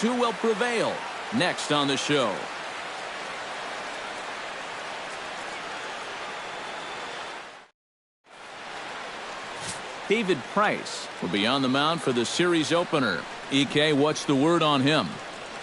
who will prevail? Next on the show. David Price will be on the mound for the series opener. EK, what's the word on him?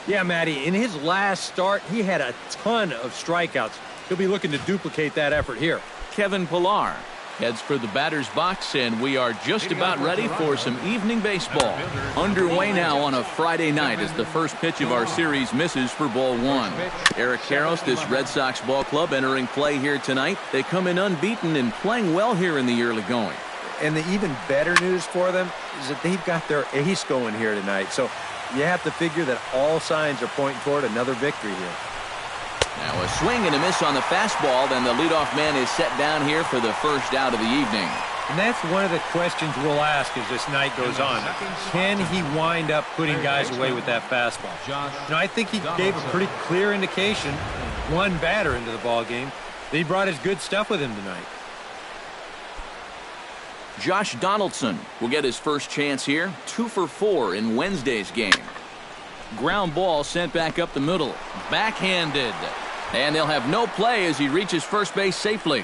Yeah, Matty, in his last start, he had a ton of strikeouts. He'll be looking to duplicate that effort here. Kevin Pillar heads for the batter's box, and we are just about ready for some evening baseball. Underway now on a Friday night as the first pitch of our series misses for ball one. Eric Karros, this Red Sox ball club, entering play here tonight. They come in unbeaten and playing well here in the early going. And the even better news for them is that they've got their ace going here tonight. So you have to figure that all signs are pointing toward another victory here. Now a swing and a miss on the fastball. Then the leadoff man is set down here for the first out of the evening. And that's one of the questions we'll ask as this night goes on. Can he wind up putting guys away with that fastball? You know, I think he gave a pretty clear indication, one batter into the ball game, that he brought his good stuff with him tonight. Josh Donaldson will get his first chance here. 2 for 4 in Wednesday's game. Ground ball sent back up the middle. Backhanded. And they'll have no play as he reaches first base safely.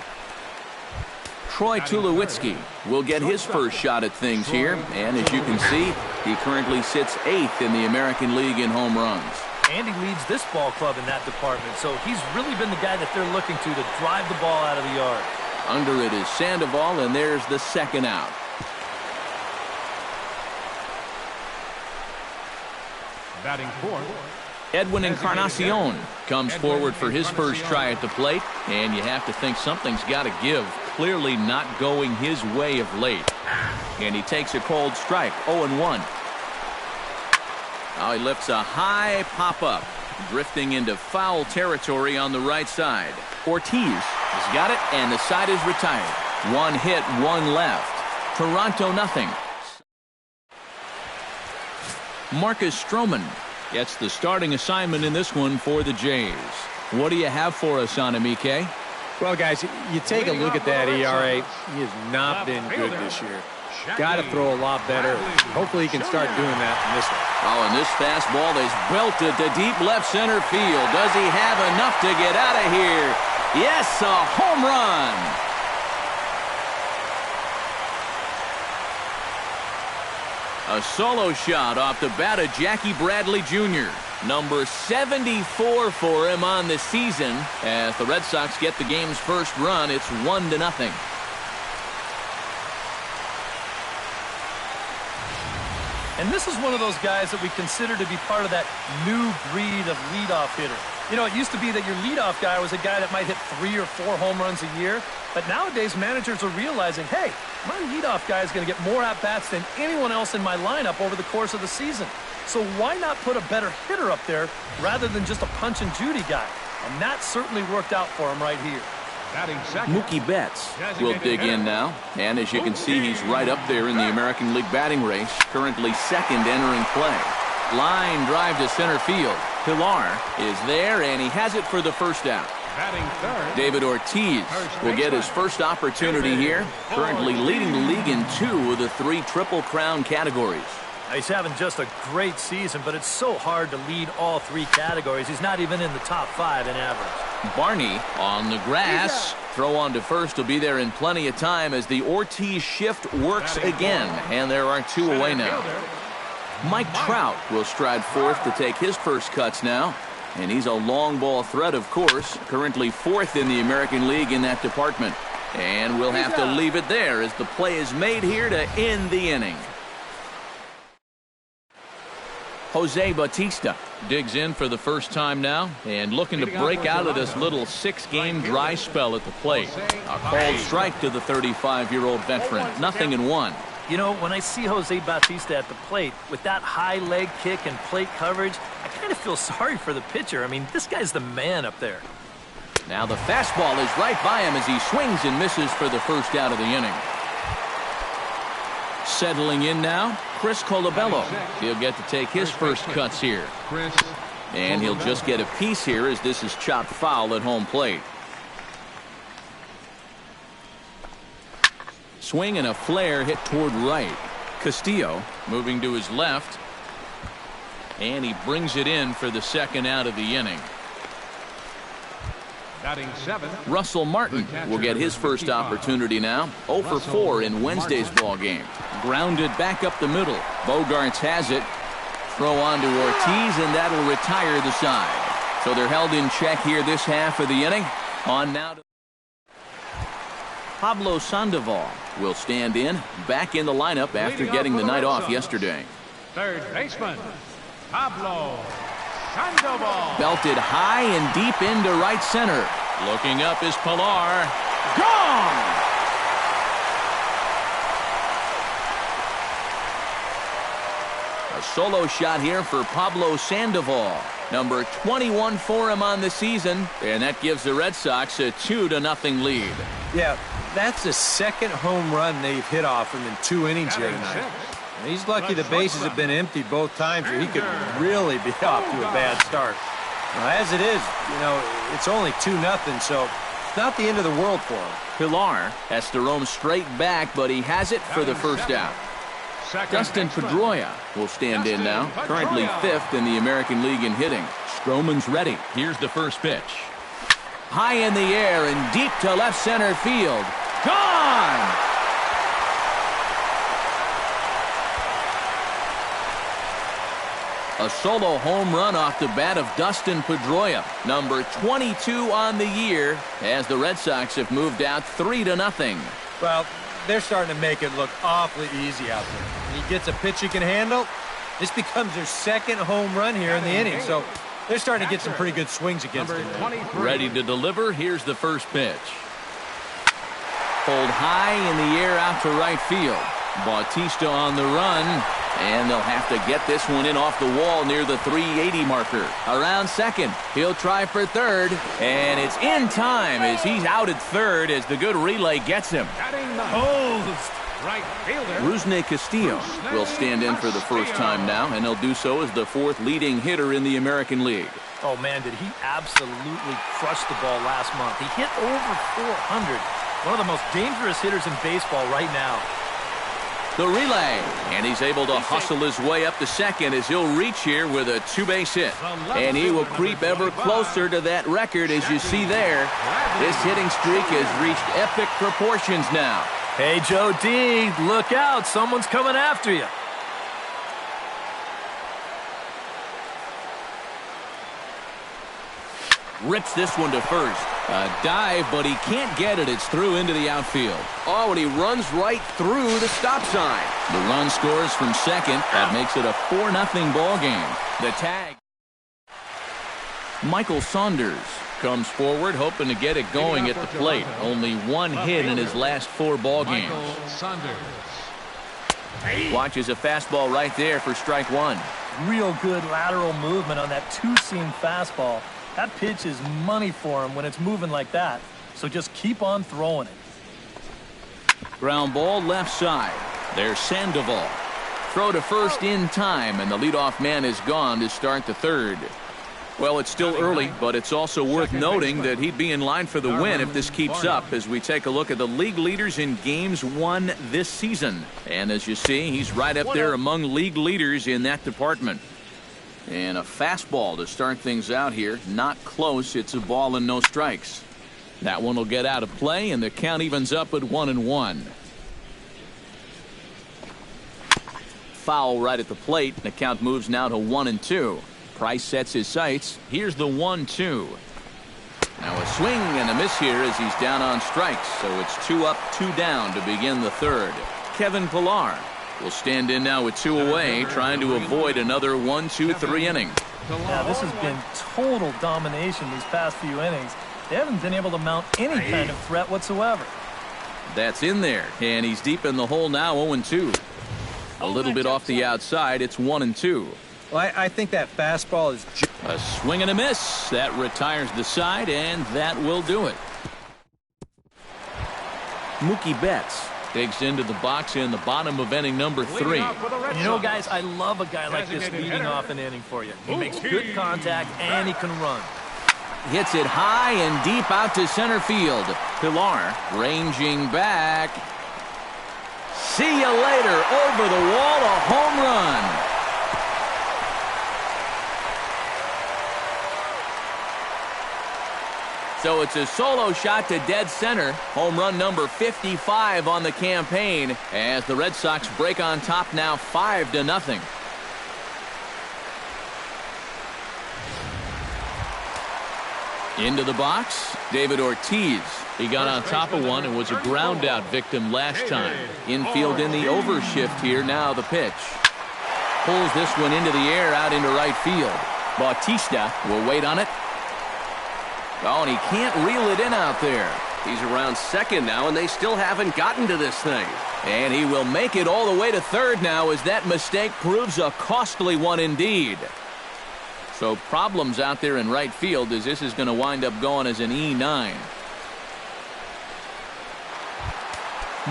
Troy Tulowitzki will get his first shot at things here. And as you can see, he currently sits 8th in the American League in home runs. And he leads this ball club in that department. So he's really been the guy that they're looking to drive the ball out of the yard. Under it is Sandoval, and there's the second out. Batting fourth, Edwin Encarnacion comes forward for his first try at the plate, and you have to think something's got to give. Clearly not going his way of late. And he takes a cold strike, 0-1. Now he lifts a high pop-up, drifting into foul territory on the right side. Ortiz has got it, and the side is retired. 1 hit, 1 left. Toronto nothing. Marcus Stroman gets the starting assignment in this one for the Jays. What do you have for us on him, EK? Well, guys, you take a look at that ERA. He has not been good this year. Got to throw a lot better. Hopefully he can start doing that in this one. Oh, and this fastball is belted to deep left center field. Does he have enough to get out of here? Yes, a home run. A solo shot off the bat of Jackie Bradley Jr. Number 74 for him on the season. As the Red Sox get the game's first run, it's 1-0. And this is one of those guys that we consider to be part of that new breed of leadoff hitter. You know, it used to be that your leadoff guy was a guy that might hit 3 or 4 home runs a year. But nowadays, managers are realizing, hey, my leadoff guy is going to get more at-bats than anyone else in my lineup over the course of the season. So why not put a better hitter up there rather than just a punch-and-Judy guy? And that certainly worked out for him right here. Mookie Betts will dig in now. And as you can see, he's right up there in the American League batting race. Currently second entering play. Line drive to center field. Pillar is there, and he has it for the first out. David Ortiz will get his first opportunity here. Currently leading the league in 2 of the 3 Triple Crown categories. He's having just a great season, but it's so hard to lead all 3 categories. He's not even in the top 5 in average. Barney on the grass. Throw on to first will be there in plenty of time as the Ortiz shift works again. And there are 2 away now. Mike Trout will stride forth to take his first cuts now. And he's a long ball threat, of course. Currently 4th in the American League in that department. And we'll have to leave it there as the play is made here to end the inning. Jose Bautista digs in for the first time now and looking to break out of this little 6-game dry spell at the plate. A called strike to the 35-year-old veteran. 0-1. You know, when I see Jose Bautista at the plate with that high leg kick and plate coverage, I kind of feel sorry for the pitcher. I mean, this guy's the man up there. Now the fastball is right by him as he swings and misses for the first out of the inning. Settling in now, Chris Colabello. He'll get to take his first cuts here. And he'll just get a piece here as this is chopped foul at home plate. Swing and a flare hit toward right. Castillo moving to his left. And he brings it in for the second out of the inning. Batting 7. Russell Martin will get his first opportunity now. 0 for 4 in Wednesday's ball game. Grounded back up the middle. Bogarts has it. Throw on to Ortiz, and that'll retire the side. So they're held in check here this half of the inning. On now to Pablo Sandoval will stand in, back in the lineup after getting the night off yesterday. Third baseman, Pablo Sandoval. Belted high and deep into right center. Looking up is Pilar. Gone! A solo shot here for Pablo Sandoval. Number 21 for him on the season, and that gives the Red Sox a 2-0 lead. Yeah, that's the second home run they've hit off him in 2 innings here tonight. And he's lucky the bases have been emptied both times, or he could really be off to a bad start. Now, as it is, it's only 2-0, so it's not the end of the world for him. Pilar has to roam straight back, but he has it for the first out. Dustin Pedroia will stand in now, currently 5th in the American League in hitting. Stroman's ready. Here's the first pitch. High in the air and deep to left center field. Gone! A solo home run off the bat of Dustin Pedroia, number 22 on the year, as the Red Sox have moved out 3-0. Well, they're starting to make it look awfully easy out there. When he gets a pitch he can handle, this becomes their second home run here in the inning. So they're starting to get some pretty good swings against him. Ready to deliver. Here's the first pitch. Pulled high in the air out to right field. Bautista on the run. And they'll have to get this one in off the wall near the 380 marker. Around second. He'll try for third. And it's in time as he's out at third as the good relay gets him. Right fielder. Rusney Castillo will stand in for the first time now, and he'll do so as the 4th leading hitter in the American League. Oh, man, did he absolutely crush the ball last month. He hit over 400. One of the most dangerous hitters in baseball right now. The relay, and he's able to hustle his way up to second as he'll reach here with a 2-base hit. And he will creep ever closer to that record as you see there. This hitting streak has reached epic proportions now. Hey, Joe D, look out. Someone's coming after you. Rips this one to first. A dive, but he can't get it. It's through into the outfield. Oh, and he runs right through the stop sign. The run scores from second. That makes it a 4-0 ball game. The tag. Michael Saunders comes forward, hoping to get it going at the plate. Only 1 hit in his last 4 ball games. Watches a fastball right there for strike 1. Real good lateral movement on that 2-seam fastball. That pitch is money for him when it's moving like that. So just keep on throwing it. Ground ball left side. There's Sandoval. Throw to first in time, and the leadoff man is gone to start the 3rd. Well, it's still early, but it's also worth noting that he'd be in line for the win if this keeps up as we take a look at the league leaders in games won this season. And as you see, he's right up there among league leaders in that department. And a fastball to start things out here. Not close. It's a ball and no strikes. That one will get out of play, and the count evens up at 1-1. Foul right at the plate. The count moves now to 1-2. Price sets his sights. Here's the 1-2. Now a swing and a miss here as he's down on strikes. So it's 2 up, 2 down to begin the 3rd. Kevin Pilar will stand in now with 2 away, trying to avoid another 1-2-3 inning. Yeah, this has been total domination these past few innings. They haven't been able to mount any kind of threat whatsoever. That's in there, and he's deep in the hole now, 0-2. A little bit off the outside, it's 1-2. Well, I think that fastball is... A swing and a miss. That retires the side, and that will do it. Mookie Betts digs into the box in the bottom of inning number 3. You know, guys, I love a guy like this leading off an inning for you. He makes good contact, and he can run. Hits it high and deep out to center field. Pilar ranging back. See you later. Over the wall, a home run. So it's a solo shot to dead center. Home run number 55 on the campaign as the Red Sox break on top now 5-0. Into the box, David Ortiz. He got on top of one and was a ground out victim last time. Infield in the overshift here. Now the pitch. Pulls this one into the air out into right field. Bautista will wait on it. Oh, and he can't reel it in out there. He's around second now, and they still haven't gotten to this thing. And he will make it all the way to third now as that mistake proves a costly one indeed. So problems out there in right field as this is going to wind up going as an E9.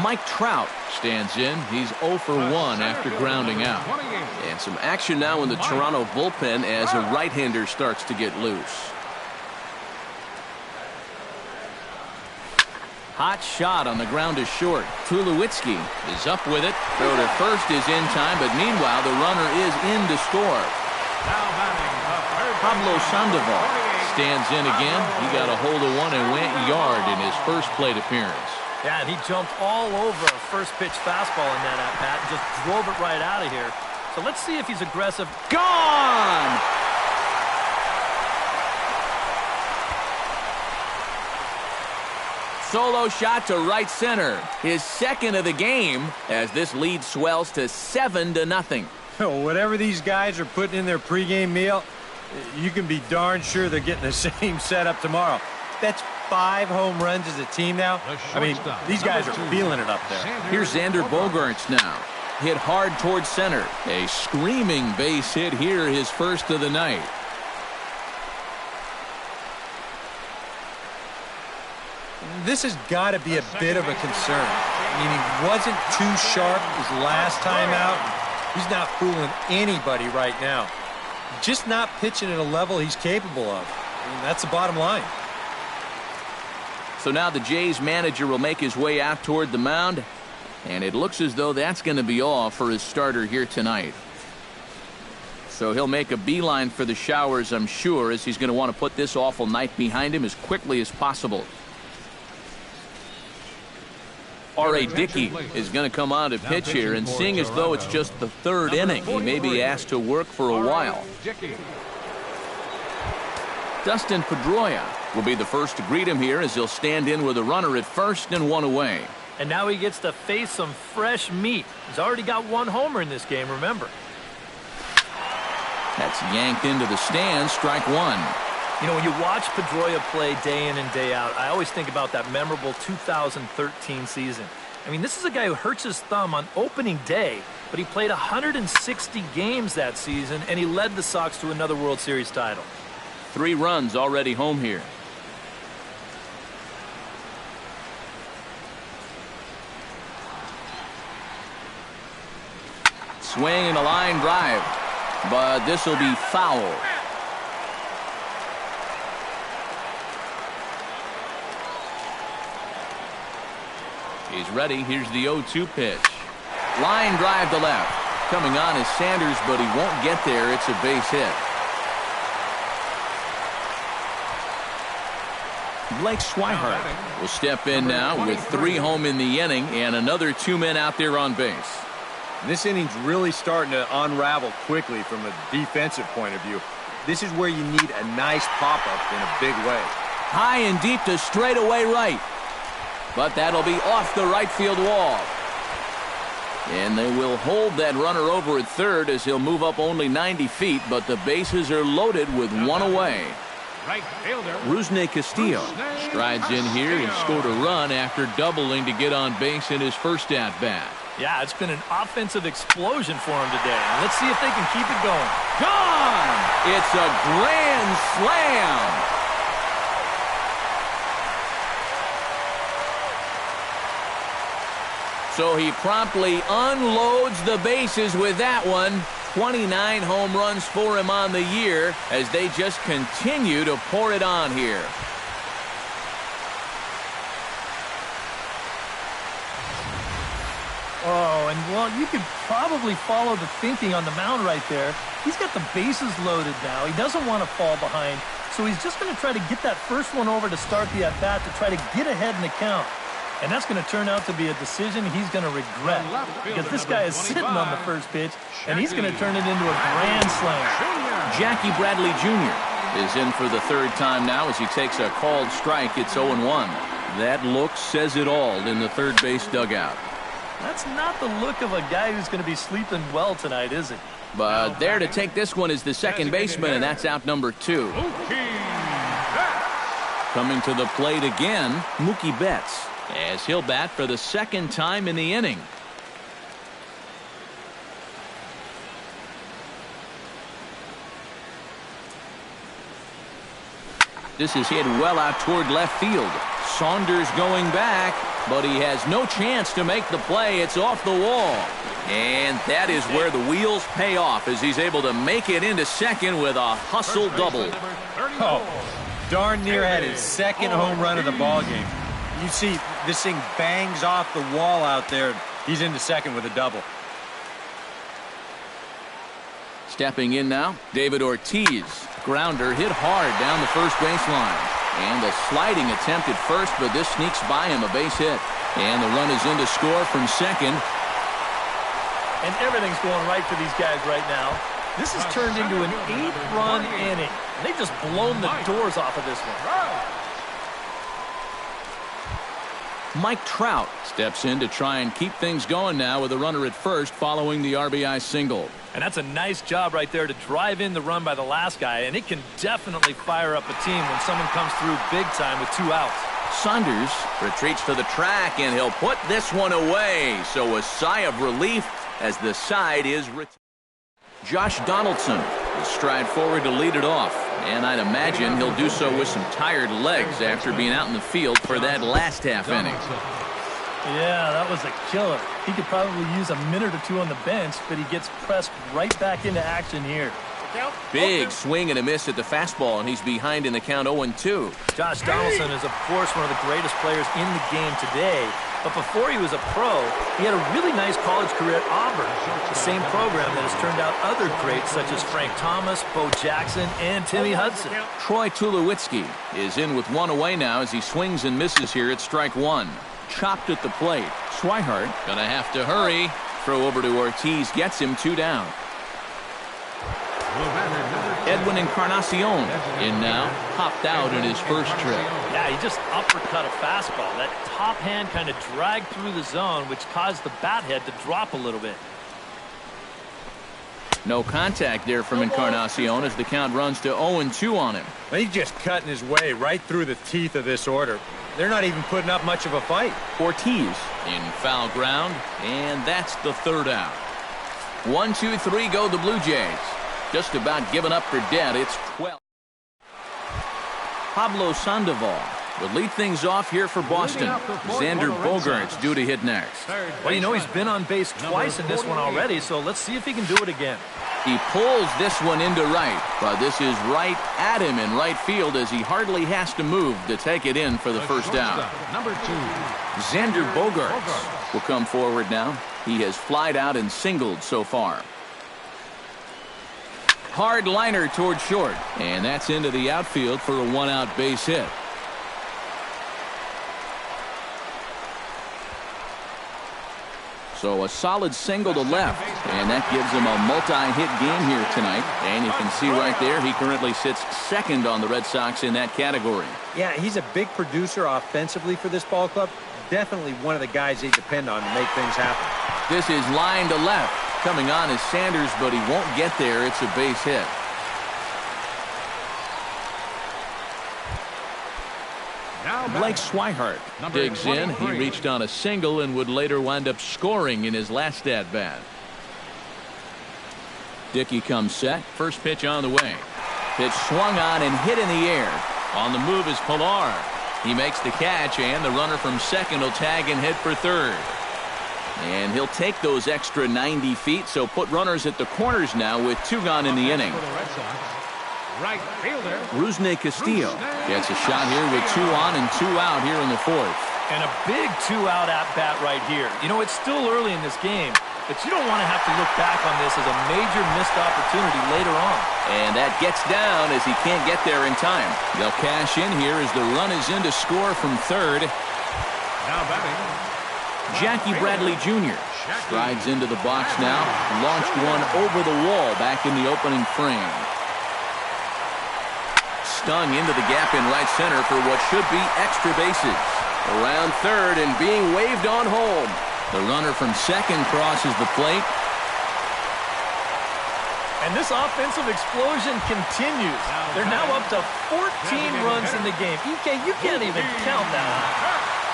Mike Trout stands in. He's 0 for 1 after grounding out. And some action now in the Toronto bullpen as a right-hander starts to get loose. Hot shot on the ground is short. Tulowitzki is up with it. Throw to first is in time, but meanwhile the runner is in to score. Pablo Sandoval stands in again. He got a hold of one and went yard in his first plate appearance. Yeah, and he jumped all over a first pitch fastball in that at-bat and just drove it right out of here. So let's see if he's aggressive. Gone! Solo shot to right center. His second of the game as this lead swells to 7-0. Whatever these guys are putting in their pregame meal, you can be darn sure they're getting the same setup tomorrow. That's 5 home runs as a team now. I mean, these guys are feeling it up there. Here's Xander Bogaerts now. Hit hard towards center. A screaming base hit here, his first of the night. This has got to be a bit of a concern. I mean, he wasn't too sharp his last time out. He's not fooling anybody right now. Just not pitching at a level he's capable of. I mean, that's the bottom line. So now the Jays manager will make his way out toward the mound, and it looks as though that's going to be all for his starter here tonight. So he'll make a beeline for the showers, I'm sure, as he's going to want to put this awful night behind him as quickly as possible. R.A. Dickey is going to come on to pitch here, and seeing as though it's just the third inning, he may be asked to work for a while. Dustin Pedroia will be the first to greet him here as he'll stand in with a runner at first and one away. And now he gets to face some fresh meat. He's already got 1 homer in this game, remember. That's yanked into the stands, strike 1. You know, when you watch Pedroia play day in and day out, I always think about that memorable 2013 season. I mean, this is a guy who hurts his thumb on opening day, but he played 160 games that season, and he led the Sox to another World Series title. 3 runs already home here. Swing and a line drive, but this will be foul. He's ready. Here's the 0-2 pitch. Line drive to left. Coming on is Sanders, but he won't get there. It's a base hit. Blake Swihart will step in now with 3 home in the inning and another 2 men out there on base. This inning's really starting to unravel quickly from a defensive point of view. This is where you need a nice pop-up in a big way. High and deep to straightaway right. But that'll be off the right field wall. And they will hold that runner over at third as he'll move up only 90 feet, but the bases are loaded with 1 away. Right fielder Rusney Castillo strides in here and scored a run after doubling to get on base in his first at-bat. Yeah, it's been an offensive explosion for him today. Let's see if they can keep it going. Gone! It's a grand slam! So he promptly unloads the bases with that one. 29 home runs for him on the year as they just continue to pour it on here. Oh, and well, you could probably follow the thinking on the mound right there. He's got the bases loaded now. He doesn't want to fall behind. So he's just going to try to get that first one over to start the at-bat to try to get ahead in the count. And that's going to turn out to be a decision he's going to regret, because this guy is sitting on the first pitch, and he's going to turn it into a grand slam. Jackie Bradley Jr. is in for the third time now as he takes a called strike. It's 0-1. That look says it all in the third base dugout. That's not the look of a guy who's going to be sleeping well tonight, is it? But there to take this one is the second baseman, and that's out number 2. Coming to the plate again, Mookie Betts, as he'll bat for the second time in the inning. This is hit well out toward left field. Saunders going back, but he has no chance to make the play. It's off the wall. And that is where the wheels pay off, as he's able to make it into second with a hustle double. Oh, darn near had his second home run of the ball game. You see, this thing bangs off the wall out there. He's into second with a double. Stepping in now, David Ortiz. Grounder hit hard down the first baseline. And a sliding attempt at first, but this sneaks by him, a base hit. And the run is in to score from second. And everything's going right for these guys right now. This has turned into an 8-run inning. They've just blown the doors off of this one. Mike Trout steps in to try and keep things going now with a runner at first following the RBI single. And that's a nice job right there to drive in the run by the last guy, and it can definitely fire up a team when someone comes through big time with 2 outs. Saunders retreats to the track, and he'll put this one away. So a sigh of relief as the side is retired. Josh Donaldson will stride forward to lead it off, and I'd imagine he'll do so with some tired legs after being out in the field for that last half inning. Yeah, that was a killer. He could probably use a minute or 2 on the bench, but he gets pressed right back into action here. Big swing and a miss at the fastball, and he's behind in the count 0-2. Josh Donaldson is, of course, one of the greatest players in the game today. But before he was a pro, he had a really nice college career at Auburn, the same program that has turned out other greats such as Frank Thomas, Bo Jackson, and Timmy Hudson. Troy Tulowitzki is in with 1 away now as he swings and misses here at strike 1. Chopped at the plate. Swihart gonna have to hurry. Throw over to Ortiz gets him 2 down. Edwin Encarnacion in now, hopped out in his first trip. Yeah, he just uppercut a fastball. That top hand kind of dragged through the zone, which caused the bat head to drop a little bit. No contact there from Encarnacion as the count runs to 0-2 on him. He's just cutting his way right through the teeth of this order. They're not even putting up much of a fight. Ortiz in foul ground, and that's the third out. 1, 2, 3 go the Blue Jays. Just about given up for dead. It's 12. Pablo Sandoval would lead things off here for Boston. Xander Bogaerts due to hit next. Well, you know, he's been on base twice in this one already, so let's see if he can do it again. He pulls this one into right, but this is right at him in right field as he hardly has to move to take it in for the first out. Number 2. Xander Bogaerts will come forward now. He has flied out and singled so far. Hard liner toward short, and that's into the outfield for a 1-out base hit. So a solid single to left, and that gives him a multi-hit game here tonight. And you can see right there, he currently sits second on the Red Sox in that category. Yeah, he's a big producer offensively for this ball club. Definitely one of the guys they depend on to make things happen. This is line to left. Coming on is Sanders, but he won't get there. It's a base hit. Blake Swihart digs in. He reached on a single and would later wind up scoring in his last at-bat. Dickey comes set. First pitch on the way. Pitch swung on and hit in the air. On the move is Pilar. He makes the catch, and the runner from second will tag and hit for third. And he'll take those extra 90 feet, so put runners at the corners now with 2 gone in the inning. Right fielder Rusney Castillo gets a shot here with 2 on and 2 out here in the 4th. And a big two-out at-bat right here. You know, it's still early in this game, but you don't want to have to look back on this as a major missed opportunity later on. And that gets down as he can't get there in time. They'll cash in here as the run is in to score from third. Now batting, Jackie Bradley Jr. strides into the box now. Launched one over the wall back in the opening frame. Stung into the gap in right center for what should be extra bases. Around third and being waved on home. The runner from second crosses the plate. And this offensive explosion continues. They're now up to 14 runs in the game. EK, you can't even count that.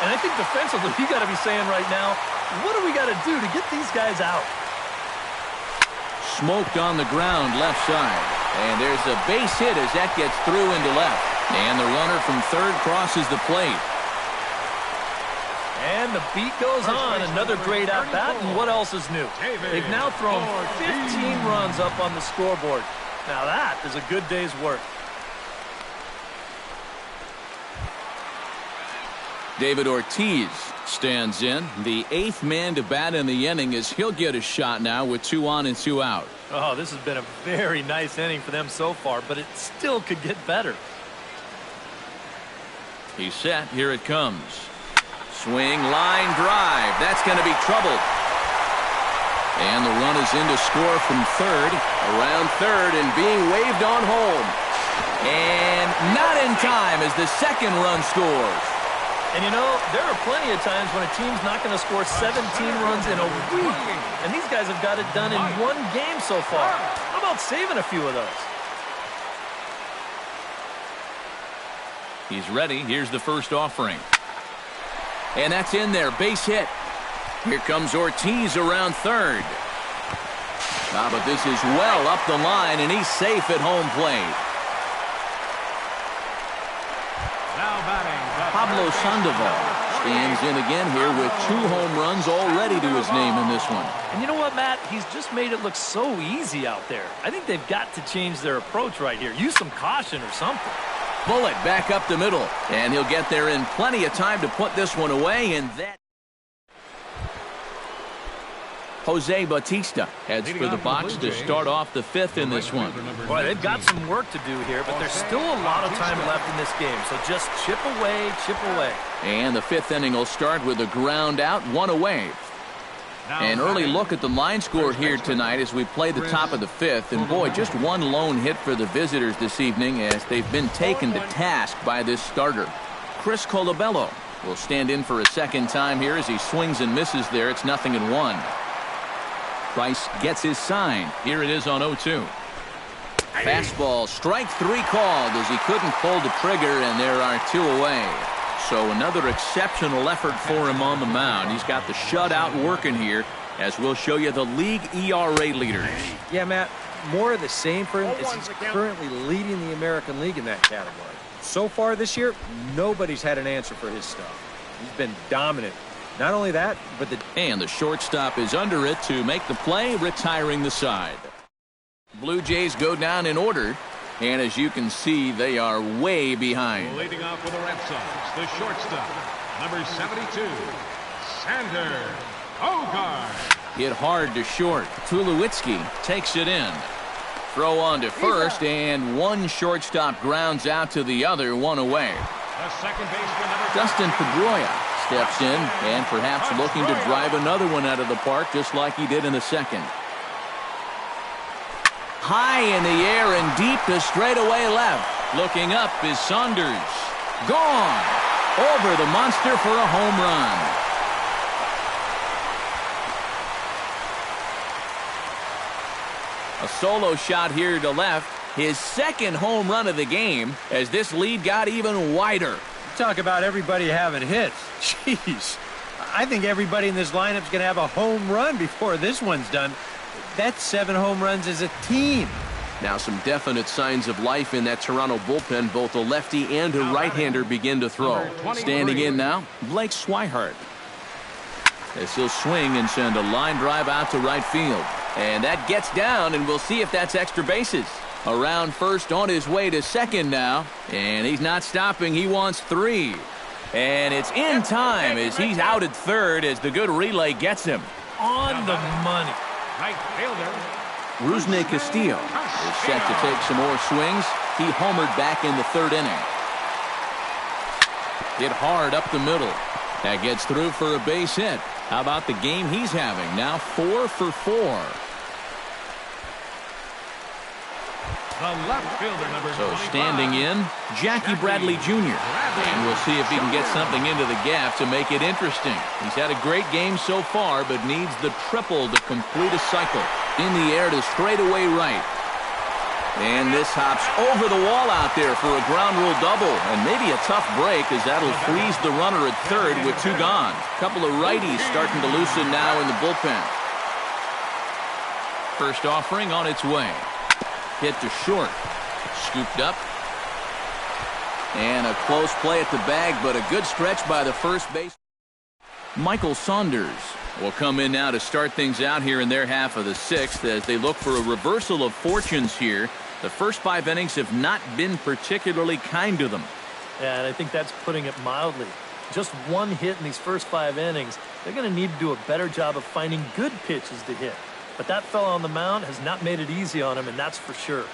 And I think defensively, you got to be saying right now, what do we got to do to get these guys out? Smoked on the ground left side. And there's a base hit as that gets through into left. And the runner from third crosses the plate. And the beat goes on. Another great at-bat, and what else is new? They've now thrown 15 runs up on the scoreboard. Now that is a good day's work. David Ortiz stands in. The 8th man to bat in the inning as he'll get a shot now with 2 on and 2 out. Oh, this has been a very nice inning for them so far, but it still could get better. He's set. Here it comes. Swing, line, drive. That's going to be trouble. And the run is in to score from third. Around third and being waved on home. And not in time as the second run scores. And you know, there are plenty of times when a team's not going to score 17 runs in a week. And these guys have got it done in one game so far. How about saving a few of those? He's ready. Here's the first offering. And that's in there. Base hit. Here comes Ortiz around third. But this is well up the line, and he's safe at home plate. now batting. Pablo Sandoval stands in again here with 2 home runs already to his name in this one. And you know what, Matt? He's just made it look so easy out there. I think they've got to change their approach right here. Use some caution or something. Bullet back up the middle, and he'll get there in plenty of time to put this one away, and that Jose Bautista heads for the box to start off the 5th in this one. Boy, they've got some work to do here, but there's still a lot of time left in this game, so just chip away, chip away. And the 5th inning will start with a ground out, 1 away. An early look at the line score here tonight as we play the top of the 5th. And boy, just 1 lone hit for the visitors this evening as they've been taken to task by this starter. Chris Colabello will stand in for a second time here as he swings and misses there. It's 0-1. Price gets his sign. Here it is on 0-2. Fastball, strike 3 called as he couldn't pull the trigger, and there are 2 away. So another exceptional effort for him on the mound. He's got the shutout working here as we'll show you the league ERA leaders. Yeah, Matt, more of the same for him as he's currently leading the American League in that category. So far this year, nobody's had an answer for his stuff. He's been dominant. Not only that, but And the shortstop is under it to make the play, retiring the side. Blue Jays go down in order. And as you can see, they are way behind. Leading off for the Red Sox, the shortstop, number 72, Sander Bogart. Hit hard to short. Tulowitzki takes it in. Throw on to first, and 1 shortstop grounds out to the other, 1 away. The second baseman, number Dustin Pedroia steps in and perhaps looking to drive another one out of the park just like he did in the second. High in the air and deep to straightaway left. Looking up is Saunders. Gone. Over the monster for a home run. A solo shot here to left. His second home run of the game as this lead got even wider. talk about everybody having hits. Jeez. I think everybody in this lineup is going to have a home run before this one's done. That's 7 home runs as a team. Now some definite signs of life in that Toronto bullpen. Both a lefty and a right-hander begin to throw. Standing in now, Blake Swihart. As he'll swing and send a line drive out to right field. And that gets down, and we'll see if that's extra bases. Around first, on his way to second now. And he's not stopping. He wants 3. And it's in time as he's out at third as the good relay gets him. On the money. Right fielder. Rusney Castillo is set to take some more swings. He homered back in the third inning. Hit hard up the middle. That gets through for a base hit. How about the game he's having? Now 4 for 4. The left fielder, number So 25. standing in, Jackie Bradley Jr. And we'll see if he can get something into the gap to make it interesting. He's had a great game so far, but needs the triple to complete a cycle. In the air to straightaway right. And this hops over the wall out there for a ground rule double. And maybe a tough break as that'll freeze the runner at third with 2 gone. A couple of righties starting to loosen now in the bullpen. First offering on its way. Hit to short. Scooped up. And a close play at the bag, but a good stretch by the first base. Michael Saunders will come in now to start things out here in their half of the 6th as they look for a reversal of fortunes here. The first 5 innings have not been particularly kind to them. Yeah, and I think that's putting it mildly. Just 1 hit in these first 5 innings. They're going to need to do a better job of finding good pitches to hit. But that fella on the mound has not made it easy on him, and that's for sure.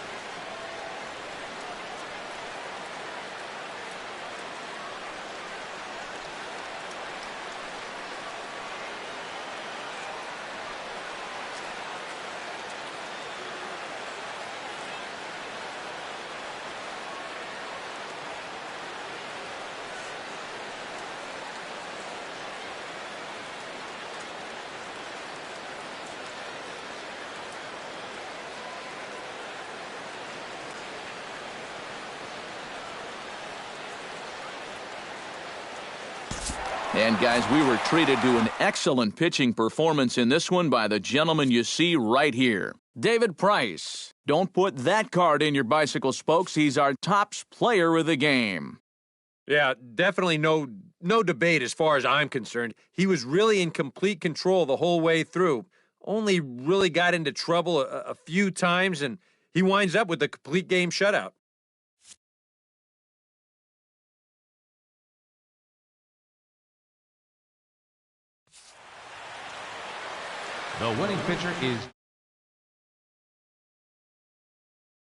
And guys, we were treated to an excellent pitching performance in this one by the gentleman you see right here. David Price. Don't put that card in your bicycle spokes. He's our tops player of the game. Yeah, definitely no debate as far as I'm concerned. He was really in complete control the whole way through. Only really got into trouble a few times, and he winds up with a complete game shutout. The winning pitcher is